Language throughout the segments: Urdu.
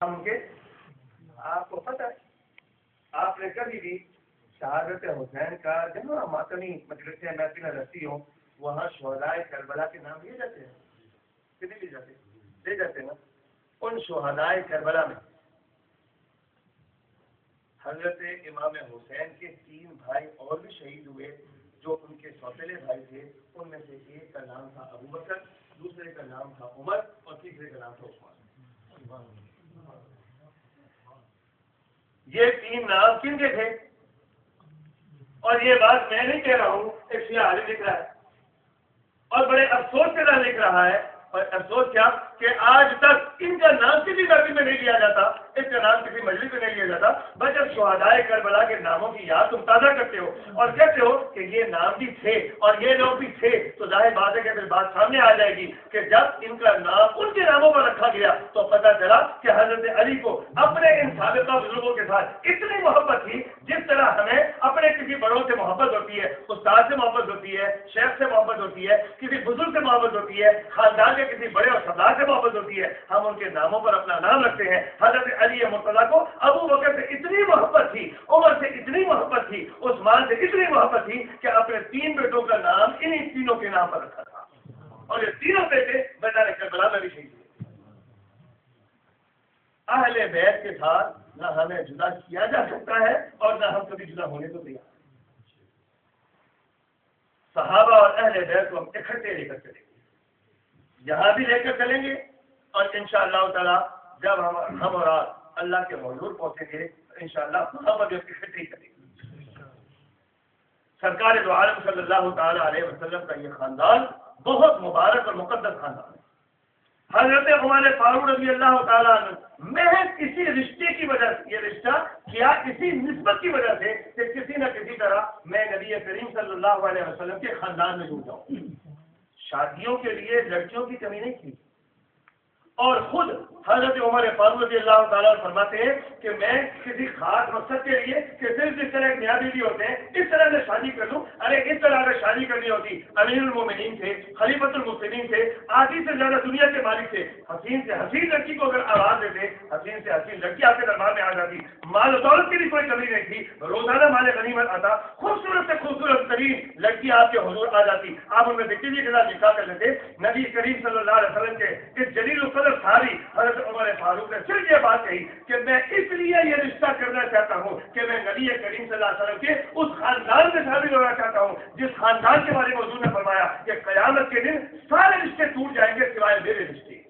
ہم کے آپ کو پتہ ہے آپ نے کبھی بھی شہادت حسین کا جہاں ماتمی مجلسیں محفلیں رہتی ہوں وہاں شہدائے کربلا کے نام لیے جاتے ہیں کتنے لیے جاتے ہیں لے جاتے ہیں نا ان شہدائے کربلا میں حضرت امام حسین کے 3 بھائی اور بھی شہید ہوئے جو ان کے سوتیلے بھائی تھے ان میں سے ایک کا نام تھا ابو بکر دوسرے کا نام تھا عمر اور تیسرے کا نام تھا عثمان یہ 3 نام کن کے تھے اور یہ بات میں نہیں کہہ رہا ہوں ایک شیعہ عالم لکھ رہا ہے اور بڑے افسوس کے ساتھ لکھ رہا ہے اور افسوس کیا کہ آج تک ان کا نام کسی محفل میں نہیں لیا جاتا اس کا نام کسی مجلس میں نہیں لیا جاتا بس جب شہدائے کربلا کے ناموں کی یاد تم تازہ کرتے ہو اور کہتے ہو کہ یہ نام بھی تھے اور یہ لوگ بھی تھے تو ظاہر بات ہے کہ پھر بات سامنے آ جائے گی کہ جب ان کا نام ان کے ناموں پر رکھا گیا تو پتہ چلا کہ حضرت علی کو اپنے ان سابقہ بزرگوں کے ساتھ اتنی محبت تھی جس طرح ہمیں اپنے کسی بڑوں سے محبت ہوتی ہے استاد سے محبت ہوتی ہے شیخ سے محبت ہوتی ہے کسی بزرگ سے محبت ہوتی ہے خاندان کے کسی بڑے اور سردار سے محبت ہوتی ہے ہم ان کے ناموں پر اپنا نام رکھتے ہیں حضرت علی مرتضیٰ کو ابو بکر سے اتنی محبت تھی عمر سے اتنی محبت تھی عثمان سے اتنی محبت تھی کہ اپنے 3 بیٹوں کا نام انہی تینوں کے نام پر رکھا تھا اور یہ تینوں بیٹے میدان کربلا میں بھی شہید ہوئے اہل بیت کے ساتھ نہ ہمیں جدا کیا جا سکتا ہے اور نہ ہم کبھی جدا ہونے کو تیار صحابہ اور اہل بیت کو ہم اکٹھے لے کر چلیں گے یہاں بھی لے کر چلیں گے اور انشاءاللہ تعالی جب ہم اور آپ اللہ کے حضور پہنچیں گے تو انشاءاللہ ہم ابھی اکٹھے ہی کریں گے سرکار دو عالم صلی اللہ تعالی علیہ وسلم کا یہ خاندان بہت مبارک اور مقدس خاندان ہے حضرت عمر فاروق رضی اللہ تعالیٰ عنہ محض اسی رشتے کی وجہ سے یہ رشتہ کیا اسی نسبت کی وجہ سے کہ کسی نہ کسی طرح میں نبی کریم صلی اللہ علیہ وسلم کے خاندان میں جڑ جاؤں شادیوں کے لیے لڑکیوں کی کمی نہیں تھی اور خود حضرت عمر فاروق رضی اللہ تعالیٰ فرماتے ہیں کہ میں کسی خاص مقصد کے لیے کہ صرف اس طرح نیا بیوی ہوتے ہیں اس طرح سے شادی کر لوں ارے اس طرح اگر شادی کرنی ہوتی امیر المومنین تھے خلیفۃ المسلمین تھے آدھی سے زیادہ دنیا کے مالک تھے حسین سے حسین لڑکی کو اگر آواز دیتے حسین سے حسین لڑکی آپ کے دربار میں آ جاتی مال و دولت کی بھی کوئی کمی نہیں تھی روزانہ مال غنیمت آتا خوبصورت سے خوبصورت ترین لڑکی آپ کے حضور آ جاتی آپ ان میں بیٹی کے ساتھ نکاح کر لیتے نبی کریم صلی اللہ علیہ وسلم کے اس جلیل القدر ساری حضرت عمر فاروق نے صرف یہ بات کہی کہ میں اس لیے یہ رشتہ کرنا چاہتا ہوں کہ میں نبی کریم صلی اللہ علیہ وسلم کے اس خاندان میں شامل ہونا چاہتا ہوں جس خاندان کے بارے میں حضور نے فرمایا کہ قیامت کے دن سارے رشتے ٹوٹ جائیں گے سوائے میرے رشتے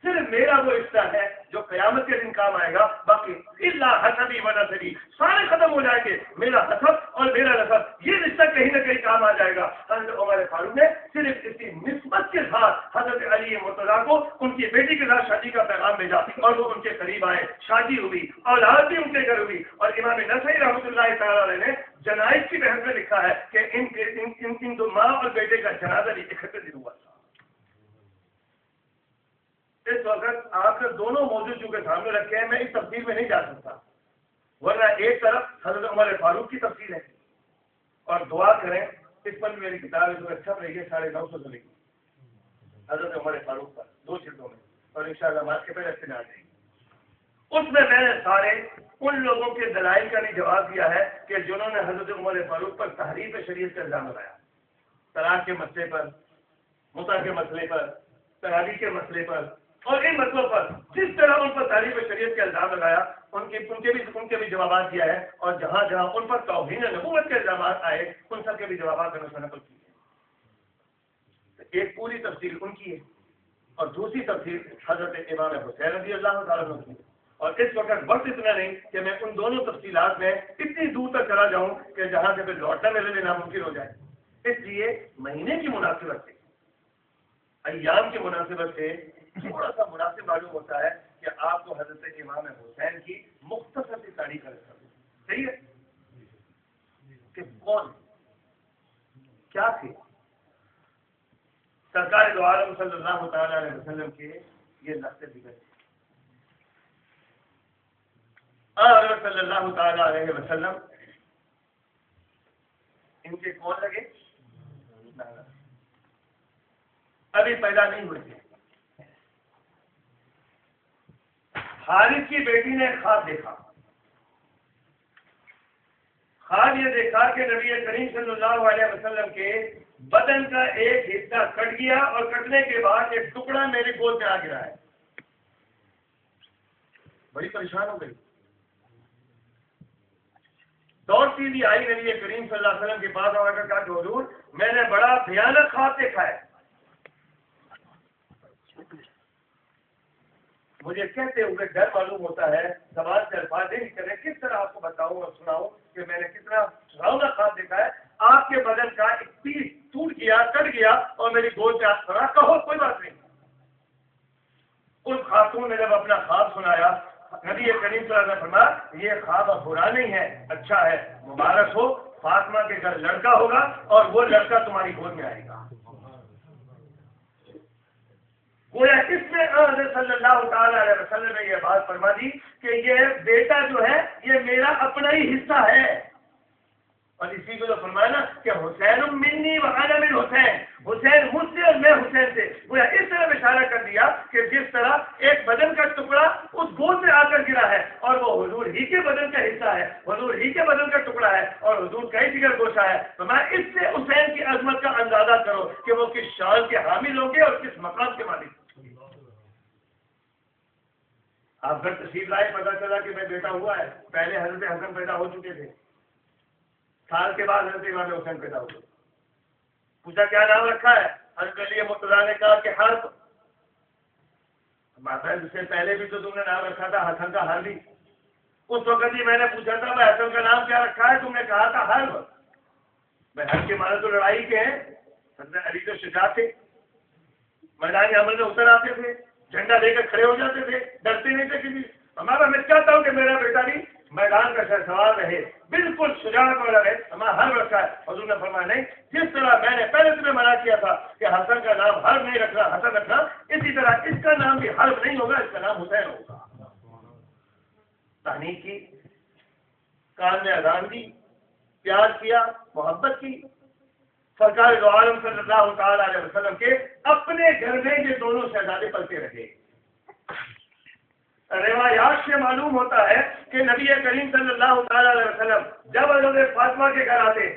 صرف میرا وہ رشتہ ہے جو قیامت کے دن کام آئے گا باقی اللہ حسبی و نسبی سارے ختم ہو جائیں گے میرا حسب اور میرا نسب یہ رشتہ کہیں نہ کہیں کام آ جائے گا حضرت عمر فاروق نے صرف اسی نسبت کے ساتھ حضرت علی مرتضیٰ کو ان کی بیٹی کے ساتھ شادی کا پیغام بھیجا اور وہ ان کے قریب آئے شادی ہوئی اولاد بھی ان کے گھر ہوئی اور امام نسائی رحمۃ اللہ تعالی علیہ نے جنائز کی بحث میں لکھا ہے کہ ان دو ماں اور بیٹے کا جنازہ بھی اکٹھے دن ہوا تھا اس وقت آپ نے دونوں موضوع چونکہ سامنے رکھے ہیں میں اس تفصیل میں نہیں جا سکتا ورنہ ایک طرف حضرت عمر فاروق کی تفصیل ہے اور دعا کریں اس پر میری کتاب اس وقت چھپ رہی ہے 950 صفحے کی حضرت عمر فاروق پر 2 جلدوں میں اور انشاءاللہ مارچ کے پہلے ہفتے میں آ جائے گی اس میں نے سارے ان لوگوں کے دلائل کا بھی جواب دیا ہے کہ جنہوں نے حضرت عمر فاروق پر تحریف شریعت کا الزام لگایا طلاق کے مسئلے پر مطلق کے مسئلے پر تراویح کے مسئلے پر اور ان مسئلوں پر جس طرح ان پر تعریف شریعت کا الزام لگایا ان کے بھی جوابات دیا ہے اور جہاں جہاں ان پر توہین نبوت کے الزامات آئے ان سب کے بھی جوابات میں نے نقل کی ہے ایک پوری تفصیل ان کی ہے اور دوسری تفصیل حضرت امام حسین رضی اللہ تعالیٰ عنہ کی اور اس وقت وقت اتنا نہیں کہ میں ان دونوں تفصیلات میں اتنی دور تک چلا جاؤں کہ جہاں سے پھر لوٹنا میرے لیے ناممکن ہو جائے اس لیے مہینے کی مناسبت سے ایام کی مناسبت سے تھوڑا سا مناسب معلوم ہوتا ہے کہ آپ کو حضرت امام حسین کی مختصر سی تاریخ کا صحیح ہے کہ کون کیا تھے سرکار دو عالم صلی اللہ تعالی علیہ وسلم کے یہ نقطے ذکر تھے حضرت صلی اللہ تعالی علیہ وسلم ان کے کون لگے ابھی پیدا نہیں ہوئے تھے حارث کی بیٹی نے خواب دیکھا. خواب یہ دیکھا کہ نبی کریم صلی اللہ علیہ وسلم کے بدن کا ایک حصہ کٹ گیا اور کٹنے کے بعد ایک ٹکڑا میرے گود میں آ گرا ہے. بڑی پریشان ہو گئی. دوڑتی ہوئی آئی نبی کریم صلی اللہ علیہ وسلم کے پاس آ کر کہا کہ حضور میں نے بڑا بھیانک خواب دیکھا ہے. مجھے کہتے ہوئے ڈر معلوم ہوتا ہے، سوال سے الفاظ نہیں کرے کس طرح آپ کو بتاؤں اور سناؤں کہ میں نے کتنا ڈراؤنا خواب دیکھا ہے. آپ کے بدن کا ایک پیس ٹوٹ گیا، کٹ گیا اور میری گود میں آپ کھڑا. کہو کوئی بات نہیں. اس خاتون نے جب اپنا خواب سنایا، نبی کریم صلی اللہ علیہ وسلم نے فرمایا یہ خواب اب برا نہیں ہے، اچھا ہے، مبارک ہو، فاطمہ کے گھر لڑکا ہوگا اور وہ لڑکا تمہاری گود میں آئے گا. گویا اس میں حضرت صلی اللہ تعالی علیہ وسلم نے یہ بات فرما دی کہ یہ بیٹا جو ہے یہ میرا اپنا ہی حصہ ہے. اور اسی کو جو فرمایا نا کہ حسین منی وأنا من حسین، حسین مجھ سے اور میں حسین سے. گویا اس طرح اشارہ کر دیا کہ جس طرح ایک بدن کا ٹکڑا اس گود میں آ کر گرا ہے اور وہ حضور ہی کے بدن کا حصہ ہے، حضور ہی کے بدن کا ٹکڑا ہے اور حضور کا ہی جگر گوشہ ہے. تو میں اس سے حسین کی عظمت کا اندازہ کرو کہ وہ کس شان کے حامل ہوں گے اور کس مقام کے مالک. آپ گھر تشریف لائے، پتا چلا کہ میں بیٹا ہوا ہے. پہلے حضرت حسن پیدا ہو چکے تھے، سال کے بعد حضرت امام حسین پیدا ہوئے. پوچھا کیا نام رکھا ہے؟ حضرت علی مرتضیٰ نے کہا کہ حرب. اس سے پہلے بھی تو تم نے نام رکھا تھا حسن کا حربی. اس وقت ہی میں نے پوچھا تھا میں حسن کا نام کیا رکھا ہے؟ تم نے کہا تھا حرب. میں حرب کے معنی تو لڑائی کے ہیں. حضرت علی تو شجاع تھے، میدان عمل میں اتر آتے تھے، جھنڈا لے کر کھڑے ہو جاتے تھے، ڈرتے نہیں تھے کسی. ہمارا میں چاہتا ہوں کہ میرا بیٹا بھی میدان کا سوار رہے، بالکل شجاعت والا رہے. ہمارا حرب رکھا ہے. حضور نے فرمایا نہیں، جس طرح میں نے پہلے تمہیں منع کیا تھا کہ حسن کا نام حرب نہیں رکھنا، حسن رکھنا، اسی طرح اس کا نام بھی حرب نہیں ہوگا، اس کا نام حسین ہوگا. تہنیت کی، کان میں اذان دی، پیار کیا، محبت کی. سرکار دو عالم صلی اللہ تعالی علیہ وسلم کے اپنے گھر میں یہ دونوں شہزادے پلتے رہے. روایات سے معلوم ہوتا ہے کہ نبی کریم صلی اللہ تعالی علیہ وسلم جب حضرت فاطمہ کے گھر آتے